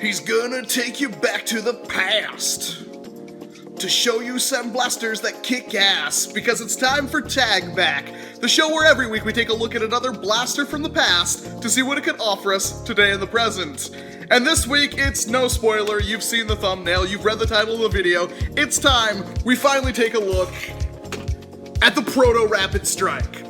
He's gonna take you back to the past to show you some blasters that kick ass, because it's time for Tag Back, the show where every week we take a look at another blaster from the past to see what it could offer us today in the present. And this week, it's no spoiler, you've seen the thumbnail, you've read the title of the video, it's time we finally take a look at the Proto Rapid Strike,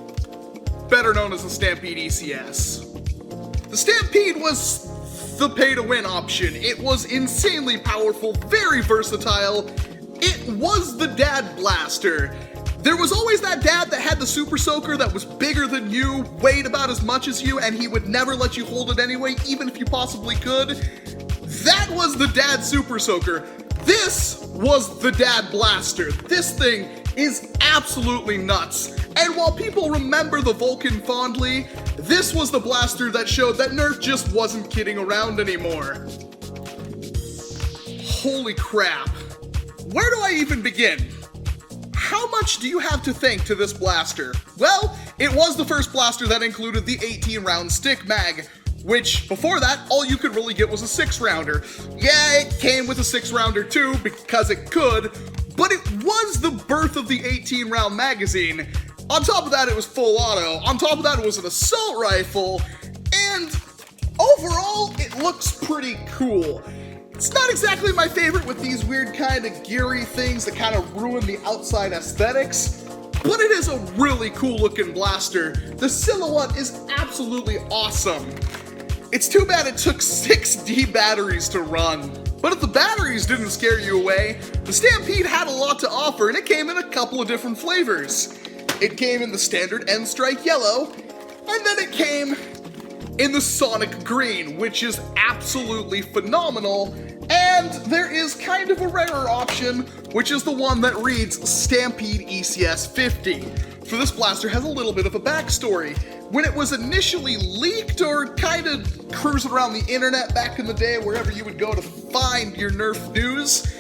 better known as the Stampede ECS. The Stampede was the pay-to-win option. It was insanely powerful, very versatile. It was the dad blaster. There was always that dad that had the Super Soaker that was bigger than you, weighed about as much as you, and he would never let you hold it anyway, even if you possibly could. That was the dad Super Soaker. This was the dad blaster. This thing is absolutely nuts. And while people remember the Vulcan fondly, this was the blaster that showed that Nerf just wasn't kidding around anymore. Holy crap. Where do I even begin? How much do you have to thank to this blaster? Well, it was the first blaster that included the 18-round stick mag, which, before that, all you could really get was a 6-rounder. Yeah, it came with a 6-rounder too, because it could, but it was the birth of the 18-round magazine. On top of that, it was full auto. On top of that, it was an assault rifle, and overall, it looks pretty cool. It's not exactly my favorite with these weird kind of geary things that kind of ruin the outside aesthetics, but it is a really cool looking blaster. The silhouette is absolutely awesome. It's too bad it took 6D batteries to run. But if the batteries didn't scare you away, the Stampede had a lot to offer, and it came in a couple of different flavors. It came in the standard N-Strike Yellow, and then it came in the Sonic Green, which is absolutely phenomenal. And there is kind of a rarer option, which is the one that reads Stampede ECS 50. So this blaster has a little bit of a backstory. When it was initially leaked or kind of cruising around the internet back in the day, wherever you would go to find your Nerf news,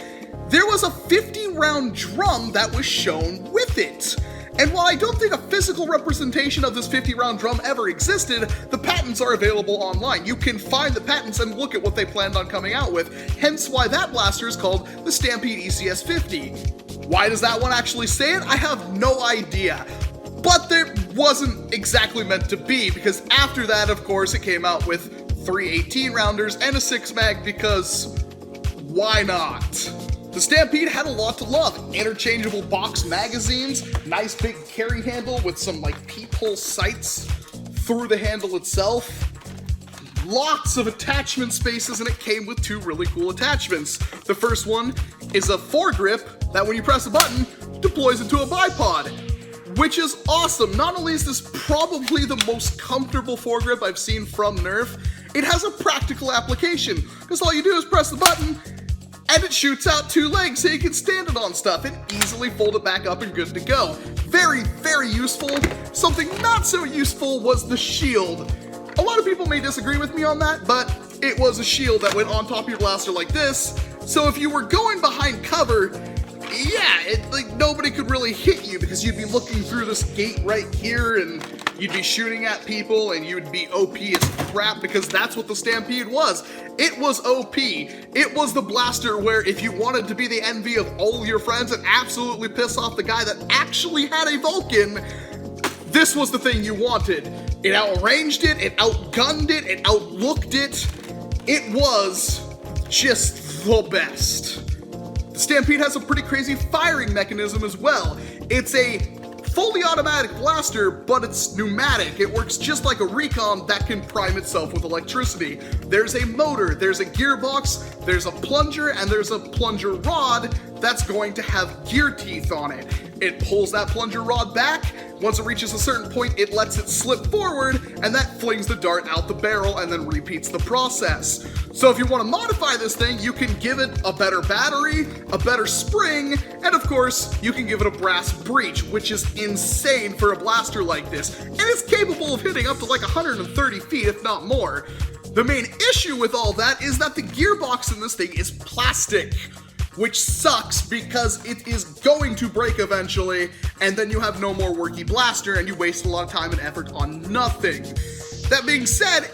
there was a 50-round drum that was shown with it. And while I don't think a physical representation of this 50-round drum ever existed, the patents are available online. You can find the patents and look at what they planned on coming out with, hence why that blaster is called the Stampede ECS 50. Why does that one actually say it? I have no idea. But there wasn't exactly meant to be, because after that, of course, it came out with 3 18-rounders and a 6-mag, because why not? The Stampede had a lot to love. Interchangeable box magazines, nice big carry handle with some peephole sights through the handle itself, lots of attachment spaces, and it came with 2 really cool attachments. The first one is a foregrip that when you press a button, deploys into a bipod, which is awesome. Not only is this probably the most comfortable foregrip I've seen from Nerf, it has a practical application, because all you do is press the button, and it shoots out 2 legs so you can stand it on stuff and easily fold it back up and good to go. Very, very useful. Something not so useful was the shield. A lot of people may disagree with me on that, but it was a shield that went on top of your blaster like this, so if you were going behind cover, yeah, nobody could really hit you because you'd be looking through this gate right here and you'd be shooting at people and you'd be OP as crap, because that's what the Stampede was. It was OP. It was the blaster where if you wanted to be the envy of all your friends and absolutely piss off the guy that actually had a Vulcan, this was the thing you wanted. It outranged it, it outgunned it, it outlooked it. It was just the best. The Stampede has a pretty crazy firing mechanism as well. It's a fully automatic blaster, but it's pneumatic. It works just like a Recon that can prime itself with electricity. There's a motor, there's a gearbox, there's a plunger, and there's a plunger rod that's going to have gear teeth on it. It pulls that plunger rod back. Once it reaches a certain point, it lets it slip forward, and that flings the dart out the barrel and then repeats the process. So if you want to modify this thing, you can give it a better battery, a better spring, and of course, you can give it a brass breech, which is insane for a blaster like this. And it's capable of hitting up to 130 feet, if not more. The main issue with all that is that the gearbox in this thing is plastic, which sucks because it is going to break eventually, and then you have no more worky blaster and you waste a lot of time and effort on nothing. That being said,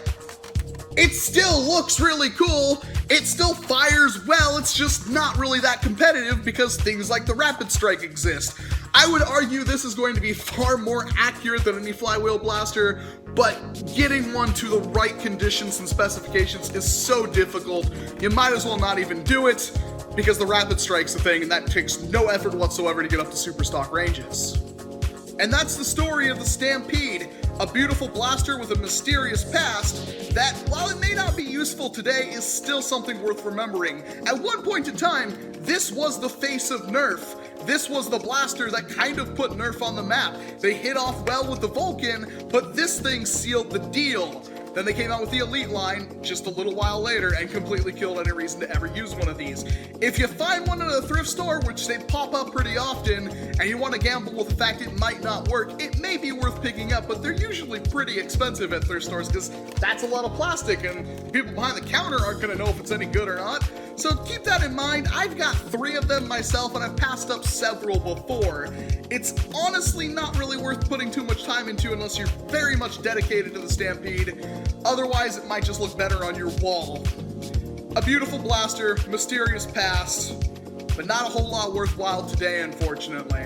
It still looks really cool, it still fires well, it's just not really that competitive because things like the Rapid Strike exist. I would argue this is going to be far more accurate than any flywheel blaster, but getting one to the right conditions and specifications is so difficult, you might as well not even do it, because the Rapid Strike's a thing and that takes no effort whatsoever to get up to super stock ranges. And that's the story of the Stampede, a beautiful blaster with a mysterious past that, while it may not be useful today, is still something worth remembering. At one point in time, this was the face of Nerf. This was the blaster that kind of put Nerf on the map. They hit off well with the Vulcan, but this thing sealed the deal. Then they came out with the Elite line just a little while later and completely killed any reason to ever use one of these. If you find one at a thrift store, which they pop up pretty often, and you want to gamble with the fact it might not work, it may be worth picking up, but they're usually pretty expensive at thrift stores because that's a lot of plastic and people behind the counter aren't going to know if it's any good or not. So keep that in mind. I've got 3 of them myself and I've passed up several before. It's honestly not really worth putting too much time into unless you're very much dedicated to the Stampede. Otherwise, it might just look better on your wall. A beautiful blaster, mysterious past, but not a whole lot worthwhile today, unfortunately.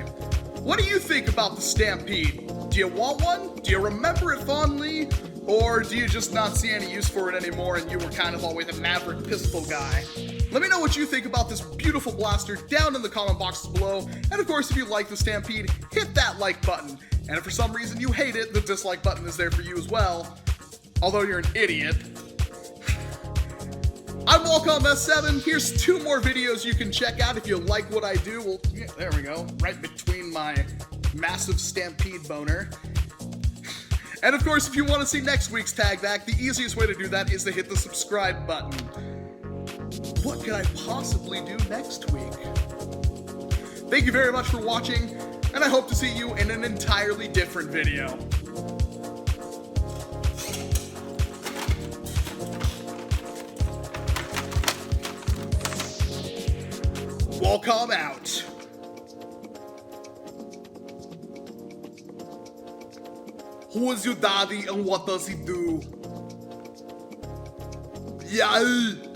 What do you think about the Stampede? Do you want one? Do you remember it fondly? Or do you just not see any use for it anymore and you were kind of always a Maverick pistol guy? Let me know what you think about this beautiful blaster down in the comment boxes below. And of course, if you like the Stampede, hit that like button. And if for some reason you hate it, the dislike button is there for you as well. Although you're an idiot. I'm Wacom S7. Here's 2 more videos you can check out if you like what I do. Well, yeah, there we go. Right between my massive Stampede boner. And of course, if you want to see next week's tag back, the easiest way to do that is to hit the subscribe button. What could I possibly do next week? Thank you very much for watching, and I hope to see you in an entirely different video. Wacom out. Who is your daddy and what does he do? Yeah.